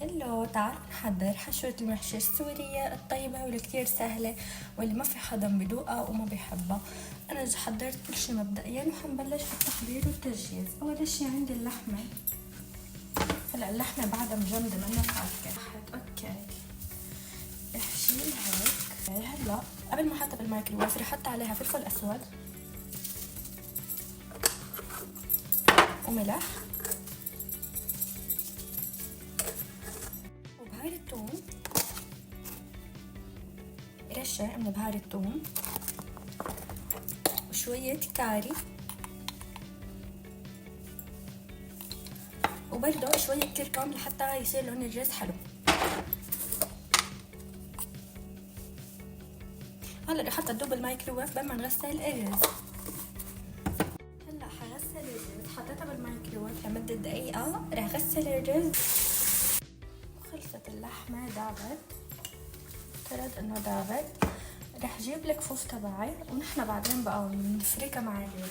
هلو، تعالوا نحضر حشوة المحشي السورية الطيبة واللي كتير سهلة واللي ما في حدا بدوقها وما بيحبها. أنا حضرت كل شي مبدئيا وحنبلش بالتحضير والتجهيز. أول شي عندي اللحمة. هلا اللحمة بعدها مجمدة منا فاتكة. اوكي رح شيل هيك. هلا قبل ما احطها بالمايكروويف رح احط عليها فلفل اسود وملح وبهار الثوم، رشة من بهار الثوم وشوية كاري وبرضه شوية كركم لحتى يصير لون الرز حلو. هلا رح احطها تدوب بالمايكروويف بين ما نغسل الرز. هلا حغسل الرز، حطيتها بالمايكروويف لمدة دقيقة. رح غسل الرز وخلصت اللحمة دابت، افترض انه دابت. رح جيب الكفوف تبعي ونحن بعدين بقى نفركها مع الرز.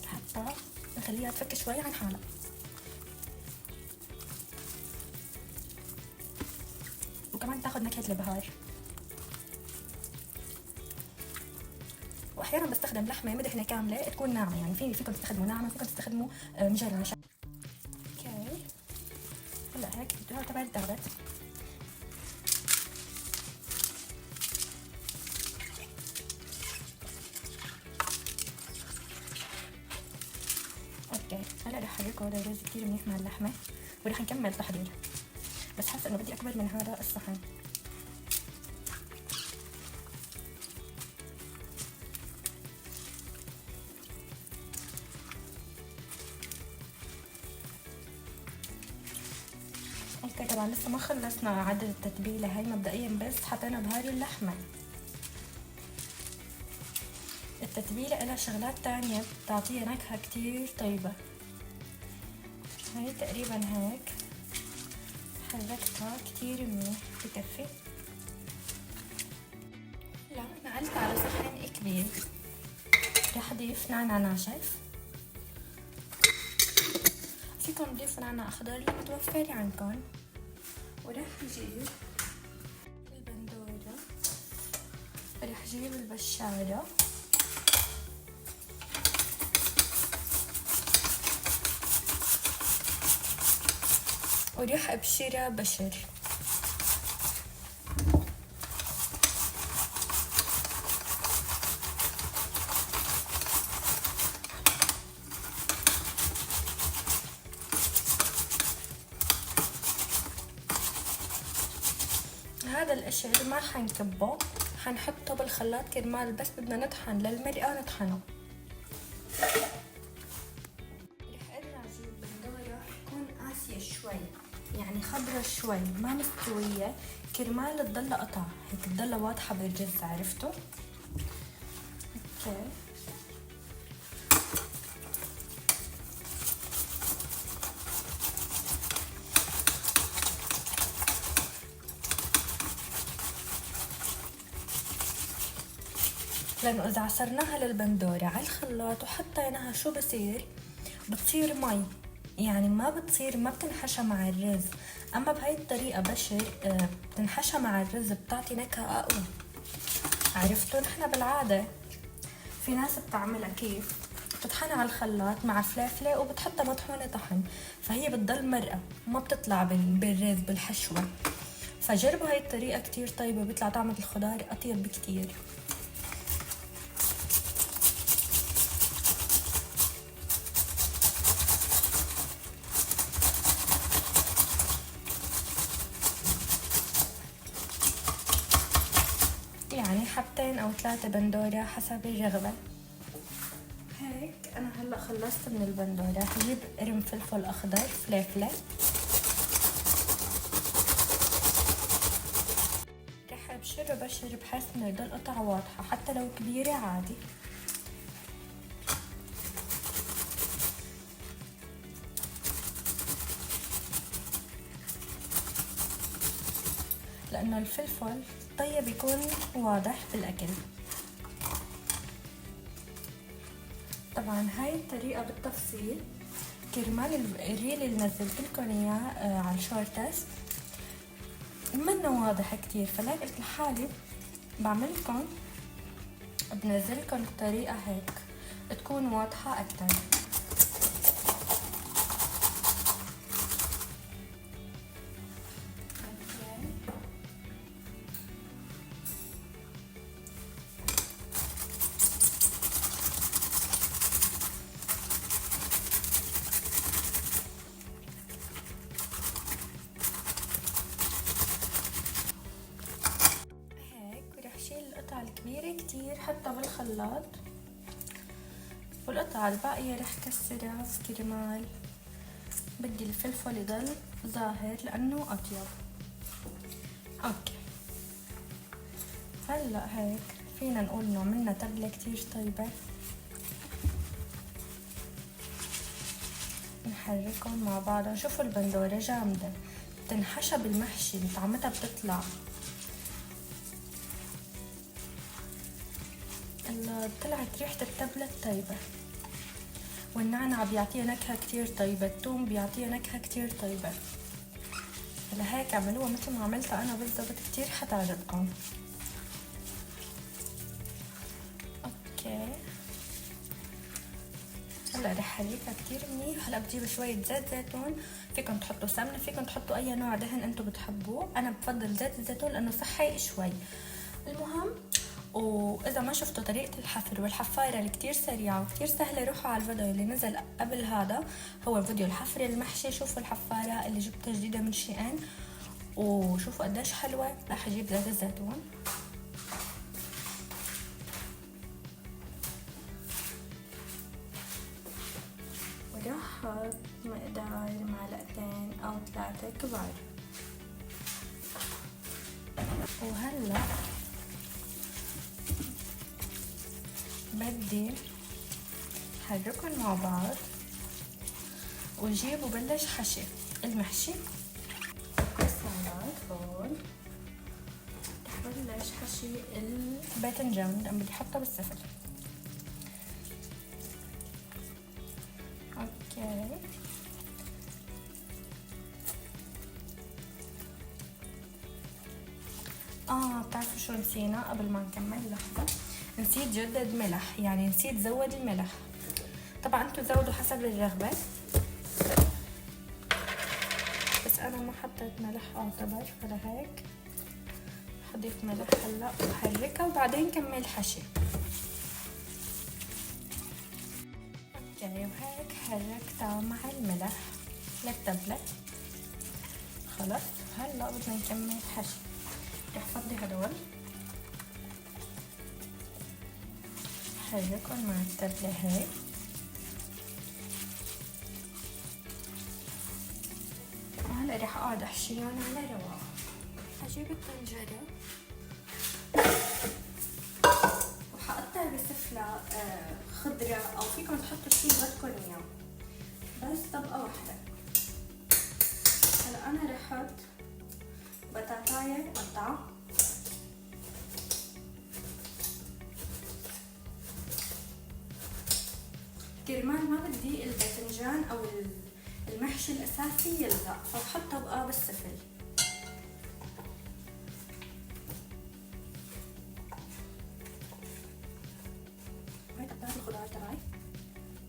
حتى نخليها تفك شوي عن حالها. وكمان تاخد نكهة البهار. واحيانا بستخدم لحمه مدهنه كامله تكون ناعمه، يعني فيكم تستخدموا ناعمه، فيكم تستخدموا مجرمشه. اوكي هلا هيك بدها تبعد دغدغت. اوكي هلا رح احركه هذا الرز كثير منيح مع اللحمه ورح نكمل تحضير، بس حاسه انه بدي اكبر من هذا الصحن. اوكي طبعا لسه ما خلصنا عدد التتبيله هاي، مبدئيا بس حطينا بهار اللحمه. التتبيله لها شغلات تانية بتعطيها نكهه كتير طيبه. هاي تقريبا هيك حركتها كتير منيح بكفي. لا نقلت على صحن كبير. رح اضيف نعناع ناشف، فيكم تضيفوا نعناع اخضر اللي متوفر عندكم. ورح اجيب البندورة، رح اجيب البشارة ورح ابشرها بشر. هذا القشر ما حنكبه، حنحطه بالخلاط كرمال بس بدنا نطحن للمرقة نطحنه. رح ارجع اجيب بندورة تكون قاسية شوي، يعني خضرة شوي ما مستوية، كرمال تضل قطع هيك تضل واضحة بالرز، عرفتوا؟ اوكي لانه اذا عصرناها للبندورة على الخلاط وحطيناها شو بتصير مي، يعني ما بتنحشى مع الرز. اما بهاي الطريقة بشر بتنحشى مع الرز، بتعطي نكهة اقوى. عرفتوا؟ نحن بالعادة في ناس بتعملها كيف؟ بتطحنها على الخلاط مع فلافلة وبتحطها مطحونة طحن، فهي بتضل مرقة وما بتطلع بالرز بالحشوة. فجربوا هاي الطريقة كتير طيبة، بيطلع طعم الخضار اطيب بكتير. يعني حبتين او 3 بندورة حسب الرغبة. هيك انا هلا خلصت من البندورة. هجيب قرن فلفل اخضر، فلافلة، رح ابشر وبشر بحيث انه يضل قطع واضحة، حتى لو كبيرة عادي. لأنه الفلفل طيب يكون واضح بالأكل. طبعا هاي الطريقة بالتفصيل كرمال الريل اللي نزلت لكم اياه على الشورتس منه واضح كتير، فلاقي قلت لحالي بعملكم بنزلكم الطريقة هيك تكون واضحة أكتر. القطعة الكبيرة كتير حطها بالخلاط، والقطعة الباقية رح كسرها كرمال بدي الفلفل يضل ظاهر لأنه أطيب. اوكي هلا هيك فينا نقول انه عملنا تبلة كتير طيبة. نحركهم مع بعض. شوفوا البندورة جامدة بتنحشى بالمحشي، طعمتها بتطلع. طلعت ريحة التبلة طيبة، والنعنع بيعطيها نكهة كتير طيبة، الثوم بيعطيها نكهة كتير طيبة. لهيك اعملوها مثل ما عملتها انا بالضبط، كتير حتعجبكم. اوكي هلا رح حركها كتير منيح. هلا بجيب شوية زيت زيتون، فيكم تحطوا سمنة، فيكم تحطوا اي نوع دهن انتم بتحبوه. انا بفضل زيت الزيتون لانه صحي شوي. المهم، واذا ما شفتوا طريقة الحفر والحفايرة اللي كتير سريعة وكتير سهلة، روحوا على الفيديو اللي نزل قبل هذا، هو فيديو الحفر المحشي. شوفوا الحفارة اللي جبتها جديدة من شيئين وشوفوا قديش حلوة. راح اجيب زيت الزيتون، وراح احط مقدار معلقتين او 3 كبار. وهلا بدي حركهم مع بعض وجيب وبلش حشي المحشي. السلطات هون رح بلش حشي الباذنجان لأن بدي احطه بالسفل. اوكي بتعرفوا شو نسينا قبل ما نكمل؟ لحظة، نسيت جدد ملح، يعني نسيت زود الملح. طبعا انتوا زودوا حسب الرغبة، بس انا ما حطيت ملح اعتبر، فلهيك حضيف ملح هلا وحركها وبعدين كمل حشي. اوكي وهيك حركتها مع الملح للتبلة. خلص هلا بدنا نكمل حشي. رح فضي هدول حركهم مع التبلة هيك. وهلا رح اقعد احشيهم على رواق. حجيب الطنجرة وحقطع بسفلة خضرة، او فيكم تحطوا شي بدكم اياه، بس طبقة واحدة. هلا انا رح احط بطاطاية مقطعة، كرمال ما بدي الباذنجان او المحشي الاساسي يلزق، فبحط طبقة بالسفل. هاي قطعت الخضار تبعي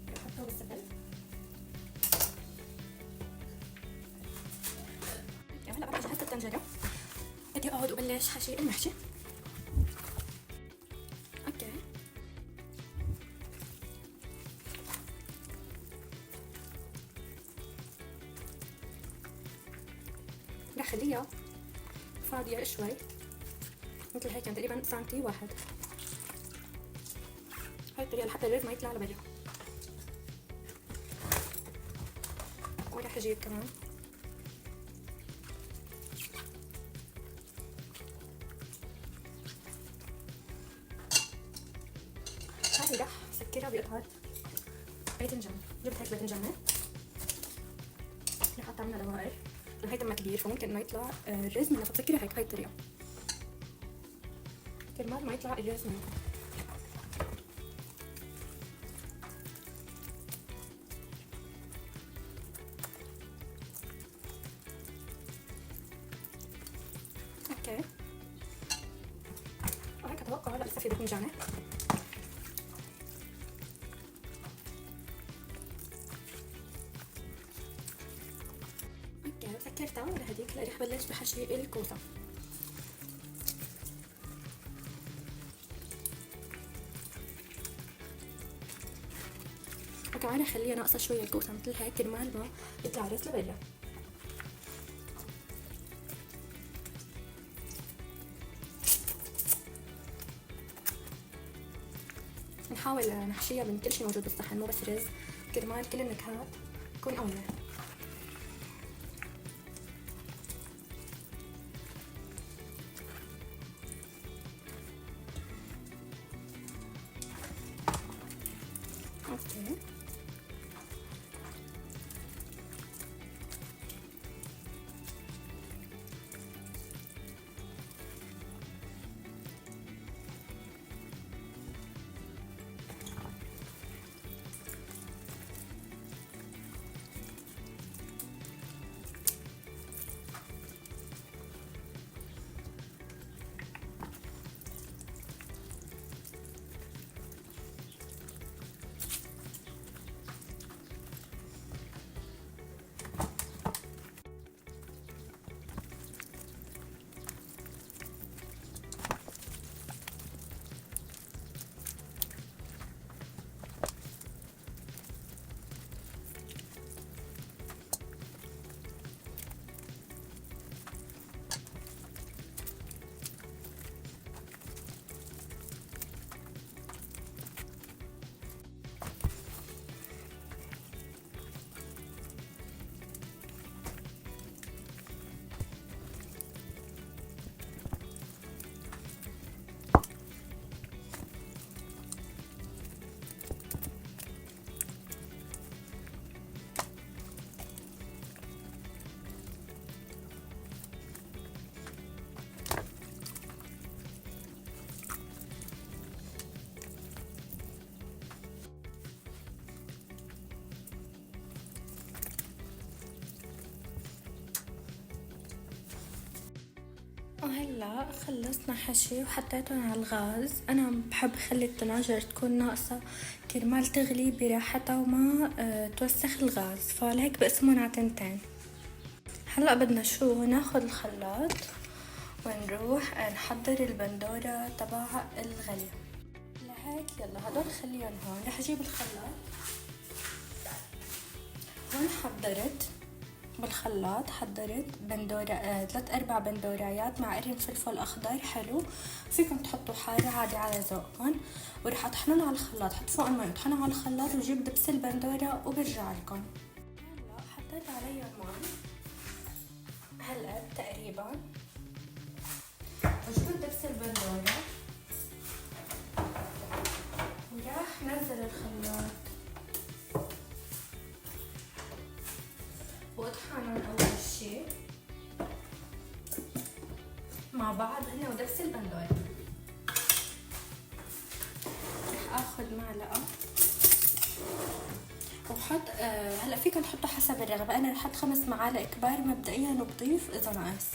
بحطه بالسفل. هلا بعد جهزت الطنجرة بدي اقعد وبلش حشي المحشي. اوكي رح خليها فاضية شوي مثل هيك، تقريبا سنتي واحد. هاي الطريقة لحتى الرز ما يطلع لبرا. ورح اجيب كمان هاي، رح سكرها بقطعة باذنجان. جبت هيك باذنجانات رح اقطع منها دوائر لأن هيدا ما كبير فممكن إنه يطلع الرز منه، فبسكرها هيك هاي الطريقة كرمال ما يطلع الرز منه. اوكي وهيك اتوقع هلا لسه في باذنجانة. اوكي سكرتها لهديك. هلا رح بلش بحشي الكوسة. وكمان اخليها ناقصة شوية الكوسة مثل هيك كرمال ما يطلع الرز لبرا. نحاول نحشيها من كل شيء موجود بالصحن مو بس رز كرمال كل النكهات تكون قوية. اوكي وهلا خلصنا حشي وحطيتهم على الغاز. انا بحب خلي الطناجر تكون ناقصة كرمال تغلي براحتها وما توسخ الغاز، فلهيك بقسمهم على تنتين. هلا بدنا شو ناخد الخلاط ونروح نحضر البندورة تبع الغلي. لهيك يلا هدول خليهم هون. رح اجيب الخلاط هون. حضرت بالخلاط بندورة 3-4 بندوريات مع قرن فلفل اخضر حلو. فيكم تحطوا حارة عادي على ذوقكم. ورح اطحنهم على الخلاط. حط فوقهم مي وطحنهم على الخلاط وجيب دبس البندورة وبرجع لكم. هلا حطيت عليهم مي هالقد تقريبا وجبت دبس البندورة وراح نزل الخلاط واطحنهم اول شي مع بعض هنا ودبس البندورة. رح اخذ معلقة وحط هلا فيكم تحطوا حسب الرغبة. انا رح احط 5 معالق كبار مبدئيا وبضيف اذا ناقص.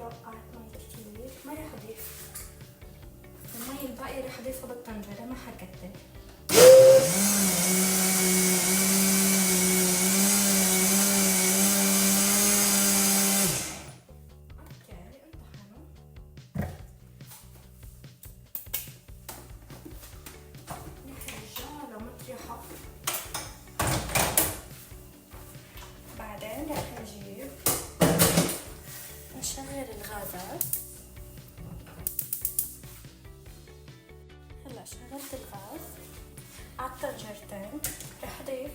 وقعت مي كتير ما رح اضيف المي الباقي، رح اضيفه بالطنجرة ما حكتر. اوكي انطحنوا. رح نرجعها لمطرحها. بعدين شغلت الغاز على الطنجرتين. رح اضيف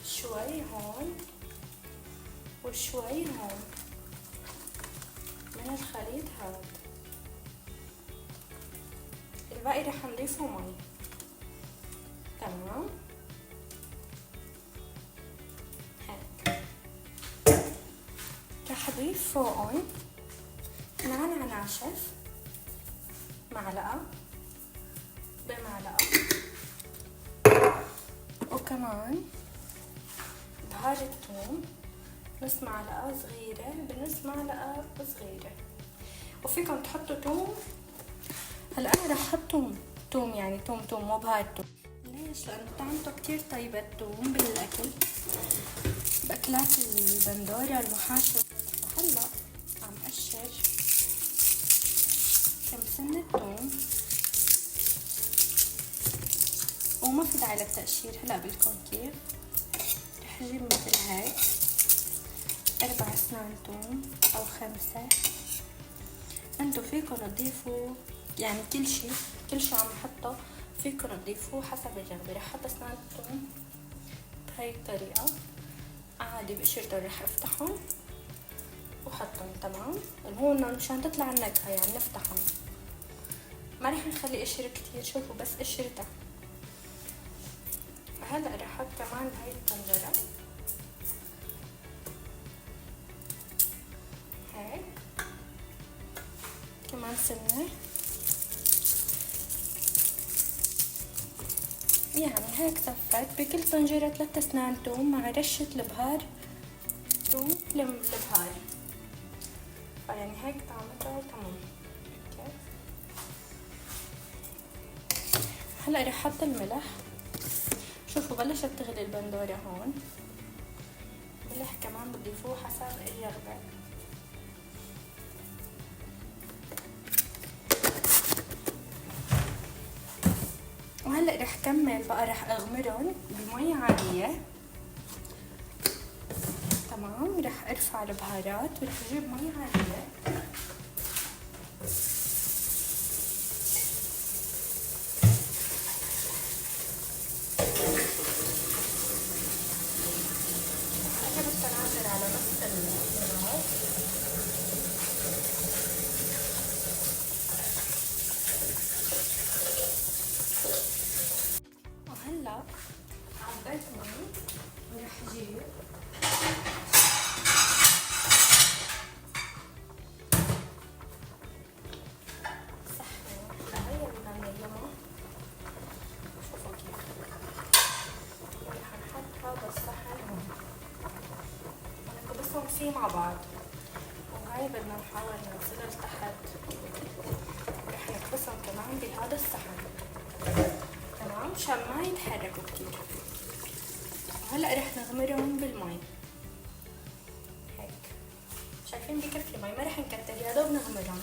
شوي هون وشوي هون من الخليط هذا. الباقي رح نضيفه مي. تمام هيك. رح اضيف فوقهم نعناع ناشف معلقة بمعلقة، وكمان بهار الثوم نص معلقة صغيرة بنص معلقة صغيرة. وفيكم تحطوا توم. هلا انا رح احط توم يعني توم مو بهار توم. ليش؟ لانه طعمته كتير طيبة التوم بالاكل، باكلات البندورة المحاشية. وهلا عم قشر كم سنة توم، وما في داعي للتقشير. هلا بدكم كيف رح اجيب مثل هيك 4 اسنان توم او 5. انتو فيكم تضيفوا يعني كل شي عم نحطه فيكم تضيفوه حسب الرغبة. رح احط اسنان الثوم بهاي الطريقة عادي بقشرتهم. رح افتحهم وحطهم. تمام هو مشان تطلع النكهة يعني نفتحهم، ما رح نخلي قشر كتير. شوفوا بس قشرتها. هلا رح احط كمان بهاي الطنجرة هيك كمان سنة، يعني هيك صفت بكل طنجرة 3 اسنان توم مع رشة البهار توم البهار. فيعني هيك طعمته تمام. اوكي هلا رح احط الملح. شوفوا بلشت تغلي البندورة هون. ملح كمان بتضيفوه حسب الرغبة. وهلا رح كمل بقى، رح اغمرهم بمي عادية. تمام رح ارفع البهارات ورح اجيب مي عادية. انا بستنعجل على نص النار. وهلا عبيت مي ورح اجيب فيه مع بعض. وهاي بدنا نحاول ننزلها لتحت. رح نكبسهم كمان بهذا الصحن. تمام مشان ما يتحركوا كتير. وهلا رح نغمرهم بالمي هيك. شايفين بكفي مي، ما رح نكتر، يا دوب نغمرهم.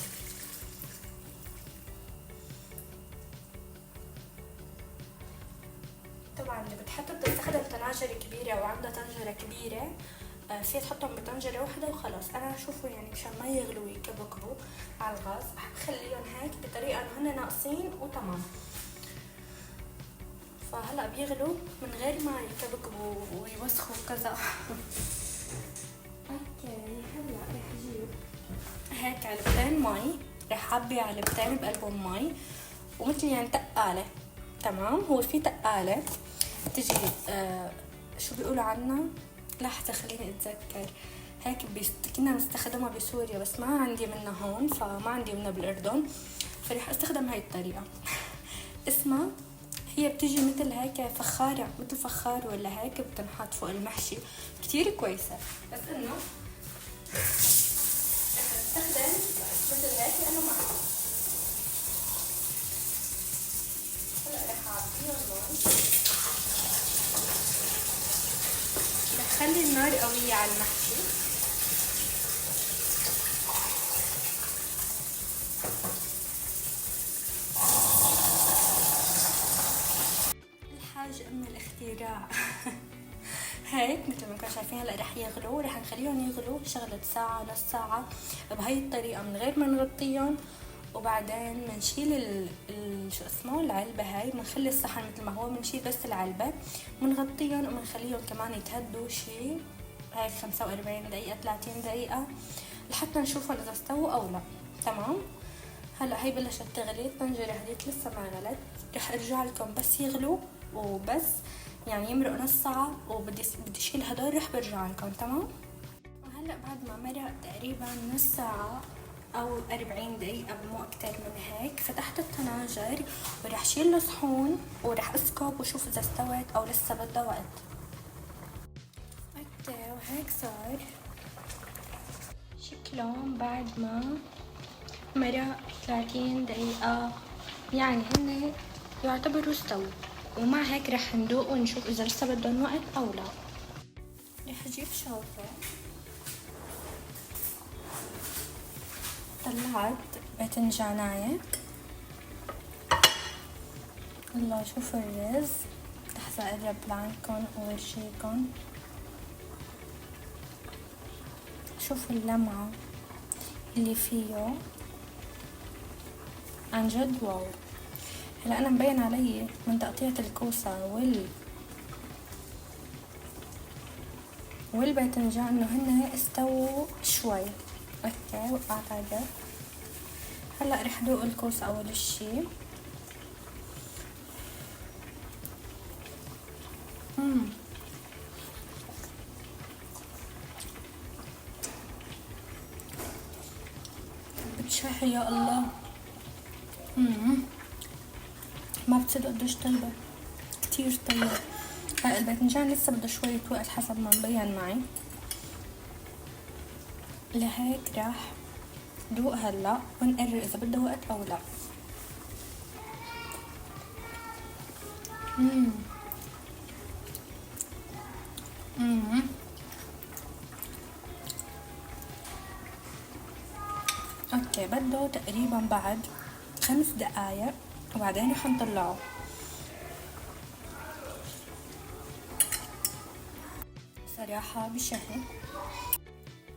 طبعا اللي بتستخدم طناجر كبيرة وعندها طنجرة كبيرة فيها تحطهم بطنجرة واحدة وخلاص. انا اشوفه يعني مشان ما يغلوا ويكبكبوا على الغاز بخليهم هيك بطريقة انه هن ناقصين وتمام. فهلا بيغلوا من غير ما يكبكبوا ويوسخوا كذا. اوكي هلا رح اجيب هيك علبتين مي. رح اعبي علبتين بقلبهم مي ومثل يعني تقالة. تمام هو في تقالة تجي شو بيقولوا عنها، لحظة خليني اتذكر. هيك كنا نستخدمها بسوريا بس ما عندي منها هون، فما عندي منها بالاردن، فرح استخدم هاي الطريقة. اسمها هي بتجي مثل هيك فخارة، مثل فخار ولا هيك بتنحط فوق المحشي. كتير كويسة بس انه رح استخدم مثل هيك لانه معها. هلا رح اعبيهم هون. رح خلي النار قوية على المحشي. الحاج ام الاختراع. هيك مثل ما كنتم شايفين. هلا رح يغلوا، رح نخليهم يغلوا شغلة ساعة نص ساعة بهي الطريقة من غير ما نغطيهم وبعدين بنشيل شو اسمه العلبة هاي، بنخلي الصحن مثل ما هو، بنشيل بس العلبة، بنغطيهم وبنخليهم كمان يتهدوا شي هاي 45 دقيقة 30 دقيقة لحتى نشوفهم اذا استووا او لا. تمام. هلا هي بلشت تغلي، الطنجرة هذيك لسه ما غلت، رح ارجع لكم بس يغلوا وبس يعني يمرق نص ساعة، وبدي شيل هدول رح برجع لكم. تمام. وهلا بعد ما مرق تقريبا نص ساعة او 40 دقيقة مو اكتر من هيك، فتحت الطناجر ورح شيل الصحون ورح اسكب وشوف اذا استوت او لسه بدها وقت. اوكي وهيك صار شكلهم بعد ما مرق 30 دقيقة، يعني هن يعتبروا استووا. ومع هيك رح ندوق ونشوف اذا لسه بدهم وقت او لا. رح اجيب شوكة، طلعت باذنجانية. الله شوفوا الرز، لحظة اقرب لعنكن وورجيكن. شوفوا اللمعة اللي فيه، عن جد واو. هلا انا مبين علي من تقطيعة الكوسة والباذنجان انه هن استووا شوي. اوكي وقعت على الرف. هلا رح دوق الكوسة اول اشي. بتشهي يا الله. ما بتصدق قديش طيبة، كتير طيبة. هلا الباذنجان لسه بده شوية وقت حسب ما مبين معي، لهيك راح دوق هلا ونقرر اذا بده وقت او لا. اوكي بده تقريبا بعد 5 دقايق وبعدين رح نطلعه. صراحة بشهي،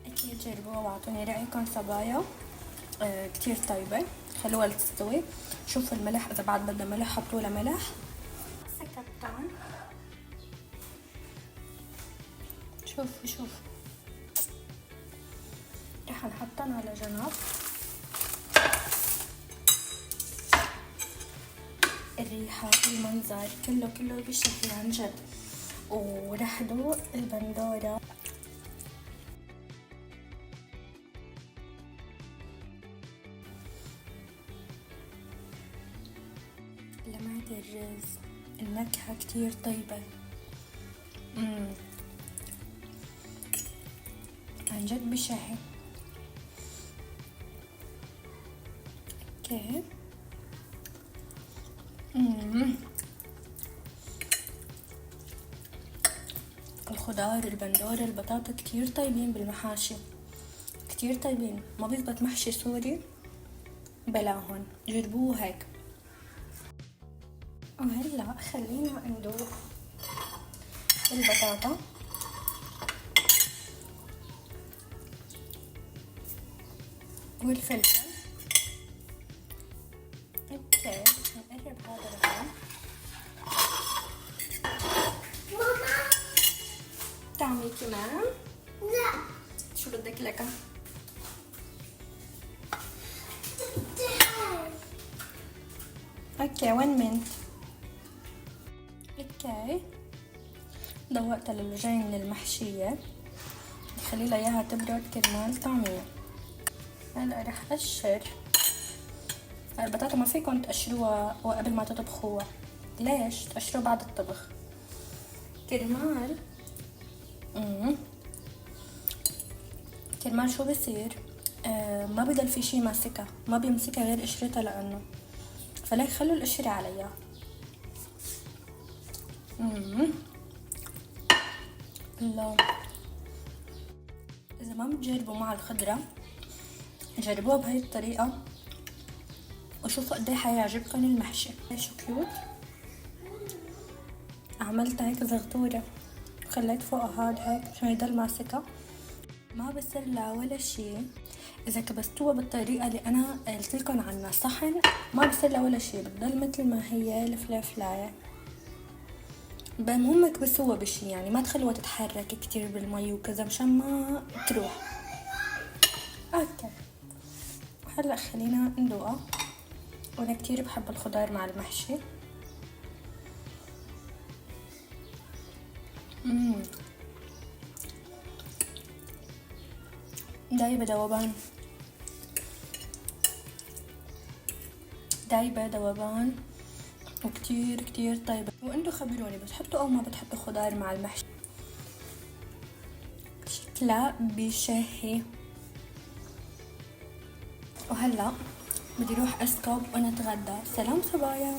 اكيد جربوها واعطوني رأيكم صبايا. كتير طيبة، خلوها تستوي. شوفوا الملح، اذا بعد بدنا ملح حطوا لها ملح. سكتان شوفوا رح نحطهم على جنب. الريحة المنظر كله بشكل عن جد. ورح دوق البندورة. لمعة الرز، النكهة كتير طيبة. عن جد بشهي. اوكي. الخضار، البندورة، البطاطا كتير طيبين بالمحاشي، كتير طيبين. ما بيزبط محشي سوري بلاهن، جربوه هيك. وهلا خلينا ندوق البطاطا. والفلفل. اوكي نقرب هذا لهون. ماما تعملي كمان؟ لا. شو بدك لك؟ اوكي 1 منت. اوكي ضوقتها للوجين المحشية، خلي لها اياها تبرد كرمال طعمية. هلا رح اقشر البطاطا. ما فيكم تقشروها وقبل ما تطبخوها، ليش؟ تقشروها بعد الطبخ كرمال كرمال شو بصير؟ ما بضل في شي ماسكها، ما بيمسكها غير قشرتها، لانه فليك خلوا القشرة عليها. الله، اذا ما بتجربوا مع الخضرة جربوها بهاي الطريقة وشوفوا قد ايه حيعجبكم المحشي. شو كيوت. عملت هيك زغطورة وخليت فوقها هاد هيك عشان يضل ماسكها. ما بصير لا ولا شي. اذا كبستوها بالطريقه اللي انا قلت لكم عنها صحن، ما بصير لا ولا شي، بتضل مثل ما هي الفلافلايه. المهم كبسوها بشي، يعني ما تخلوها تتحرك كتير بالمي وكذا مشان ما تروح. اوكي هلا خلينا ندوقها. وانا كتير بحب الخضار مع المحشي. دايبة ذوبان، دايبة ذوبان وكتير كتير طيبة. وانتو خبروني بتحطوا او ما بتحطوا خضار مع المحشي؟ شكلها بشهي. وهلا بدي روح اسكب ونتغدى. سلام صبايا.